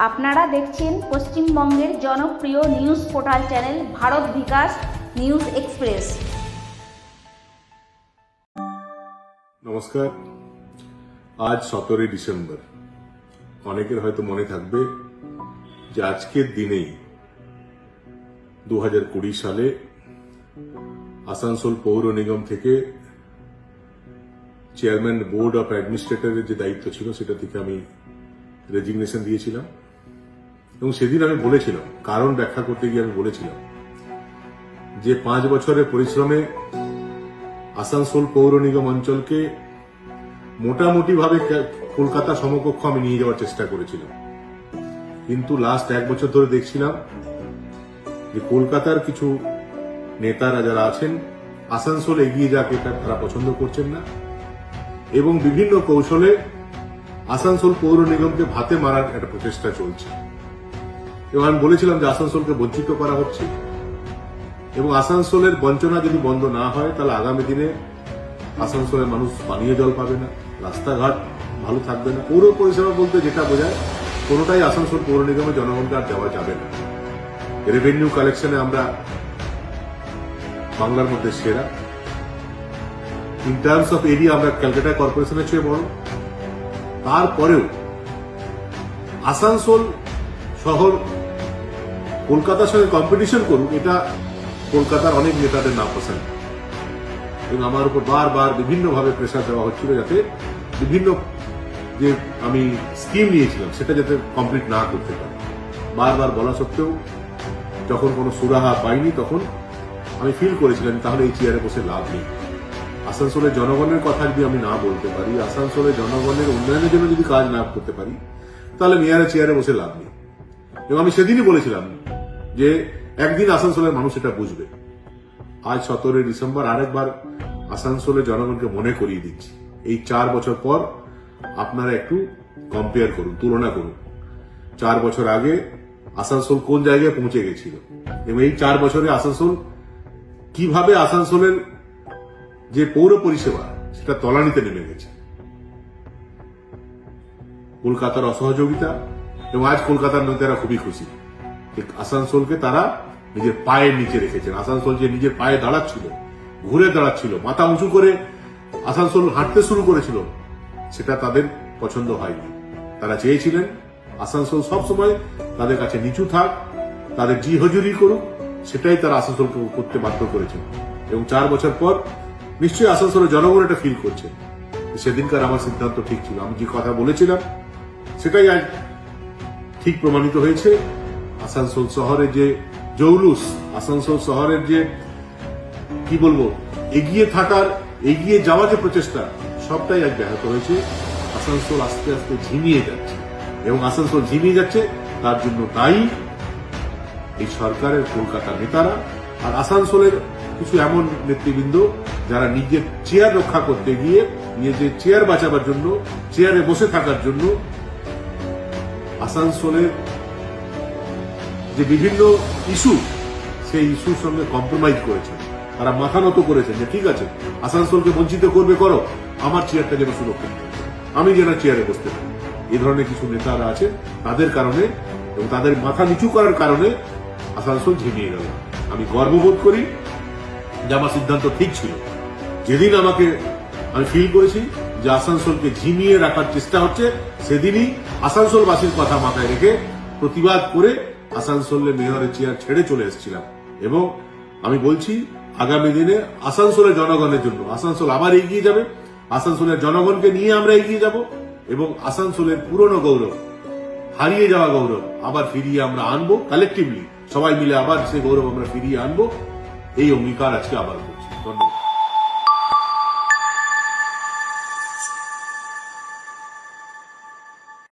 আপনারা দেখছেন পশ্চিমবঙ্গের জনপ্রিয় নিউজ পোর্টাল চ্যানেল ভারত বিকাশ নিউজ এক্সপ্রেস। নমস্কার। আজ 17 ডিসেম্বর। অনেকের হয়তো মনে থাকবে যে আজকের দিনেই 2020 সালে আসানসোল পৌর নিগম থেকে চেয়ারম্যান বোর্ড অফ অ্যাডমিনিস্ট্রেটরের যে দায়িত্ব ছিল সেটা থেকে আমি রেজিগনেশন দিয়েছিলাম এবং সেদিন আমি বলেছিলাম, কারণ ব্যাখ্যা করতে গিয়ে আমি বলেছিলাম যে 5 বছরের পরিশ্রমে আসানসোল পৌর নিগম অঞ্চলকে মোটামুটি ভাবে কলকাতা সমকক্ষ আমি নিয়ে যাওয়ার চেষ্টা করেছিলাম, কিন্তু লাস্ট 1 বছর ধরে দেখছিলাম যে কলকাতার কিছু নেতারা যারা আছেন আসানসোল এগিয়ে যাক এটা তারা পছন্দ করছেন না এবং বিভিন্ন কৌশলে আসানসোল পৌর নিগমকে ভাতে মারার একটা প্রচেষ্টা চলছে। এবং আমি বলেছিলাম যে আসানসোলকে বঞ্চিত করা হচ্ছে এবং আসানসোলের বঞ্চনা যদি বন্ধ না হয় তাহলে আগামী দিনে আসানসোলের মানুষ পানীয় জল পাবে না, রাস্তাঘাট ভালো থাকবে না। পৌর পরিষেবা বলতে যেটা বোঝায় কোনোটাই আসানসোল পৌর নিগমে জনগণকে আর দেওয়া যাবে না। রেভিনিউ কালেকশনে আমরা বাংলার মধ্যে সেরা, ইন টার্মস অফ এরিয়া আমরা ক্যালকাটা কর্পোরেশনের চেয়ে বড়। তারপরেও আসানসোল শহর কলকাতার সঙ্গে কম্পিটিশন করুক, এটা কলকাতার অনেক নেতাদের না পছন্দ এবং আমার উপর বারবার বিভিন্নভাবে প্রেসার দেওয়া হচ্ছিল যাতে বিভিন্ন যে আমি স্কিম নিয়েছিলাম সেটা যাতে কমপ্লিট না করতে পারি। বারবার বলা সত্ত্বেও যখন কোনো সুরাহা পাইনি তখন আমি ফিল করেছিলাম তাহলে এই চেয়ারে বসে লাভ নেই। আসানসোলের জনগণের কথা যদি আমি না বলতে পারি, আসানসোলের জনগণের উন্নয়নের জন্য যদি কাজ না করতে পারি তাহলে মেয়রের চেয়ারে বসে লাভ নেই। এবং আমি সেদিনই বলেছিলাম যে একদিন আসানসোলের মানুষ এটা বুঝবে। আজ 17 ডিসেম্বর আরেকবার আসানসোলের জনগণকে মনে করিয়ে দিচ্ছি, এই 4 বছর পর আপনারা একটু কম্পেয়ার করুন, তুলনা করুন। 4 বছর আগে আসানসোল কোন জায়গায় পৌঁছে গেছিল এবং এই 4 বছরে আসানসোল কিভাবে আসানসোলের যে পৌর পরিষেবা সেটা তলানিতে নেমে গেছে। কলকাতার অসহযোগিতা এবং আজ কলকাতার নেতারা খুবই খুশি আসানসোলকে তারা নিজের পায়ের নিচে রেখেছেন। আসানসোল যে নিজের পায়ে দাঁড়াচ্ছিল, ঘুরে দাঁড়াচ্ছিল, মাথা উঁচু করে আসানসোল হাঁটতে শুরু করেছিল, সেটা তাদের পছন্দ হয়নি। তারা চেয়েছিলেন আসানসোল সবসময় তাদের কাছে নিচু থাক, তাদের জি হজুরি করুক, সেটাই তারা আসানসোলকে করতে বাধ্য করেছেন। এবং 4 বছর পর নিশ্চয়ই আসানসোলের জনগণ এটা ফিল করছে। সেদিনকার আমার সিদ্ধান্ত ঠিক ছিল, আমি যে কথা বলেছিলাম সেটাই আজ ঠিক প্রমাণিত হয়েছে। আসানসোল শহরের যে জৌলুস, আসানসোল শহরের যে কি বলবো এগিয়ে থাকার, এগিয়ে যাওয়া যে প্রচেষ্টা, সবটাই আজ ব্যাহত হয়েছে। আসানসোল আস্তে আস্তে ঝিমিয়ে যাচ্ছে এবং আসানসোল ঝিমিয়ে যাচ্ছে তার জন্য দায়ী এই সরকারের কলকাতা নেতারা আর আসানসোলের কিছু এমন নেতৃবৃন্দ যারা নিজের চেয়ার রক্ষা করতে গিয়ে, নিজের চেয়ার বাঁচাবার জন্য, চেয়ারে বসে থাকার জন্য আসানসোলের যে বিভিন্ন ইস্যু, সেই ইস্যুর সঙ্গে কম্প্রোমাইজ করেছেন। তারা মাথা নত করেছেন যে ঠিক আছে, আসানসোলকে বঞ্চিত করবে করো, আমার চেয়ারটা যেন সুরক্ষিত, আমি যেন চেয়ারে বসতে পারি। এই ধরনের কিছু নেতারা আছে, তাদের কারণে এবং তাদের মাথা নিচু করার কারণে আসানসোল ঝিমিয়ে গেল। আমি গর্ববোধ করি যে আমার সিদ্ধান্ত ঠিক ছিল। যেদিন আমি ফিল করেছি যে আসানসোলকে ঝিমিয়ে রাখার চেষ্টা হচ্ছে, সেদিনই আসানসোলবাসীর কথা মাথায় রেখে প্রতিবাদ করে আসানসোলের মেয়রের চেয়ার ছেড়ে চলে এসেছিলাম। এবং আমি বলছি আগামী দিনে আসানসোলের জনগণের জন্য আসানসোল আবার এগিয়ে যাবে, আসানসোলের জনগণকে নিয়ে আমরা এগিয়ে যাব এবং আসানসোলের পুরনো গৌরব, হারিয়ে যাওয়া গৌরব আবার ফিরিয়ে আমরা আনবো। কালেকটিভলি সবাই মিলে আবার সেই গৌরব আমরা ফিরিয়ে আনবো, এই অঙ্গীকার আজকে আবার করছি। ধন্যবাদ।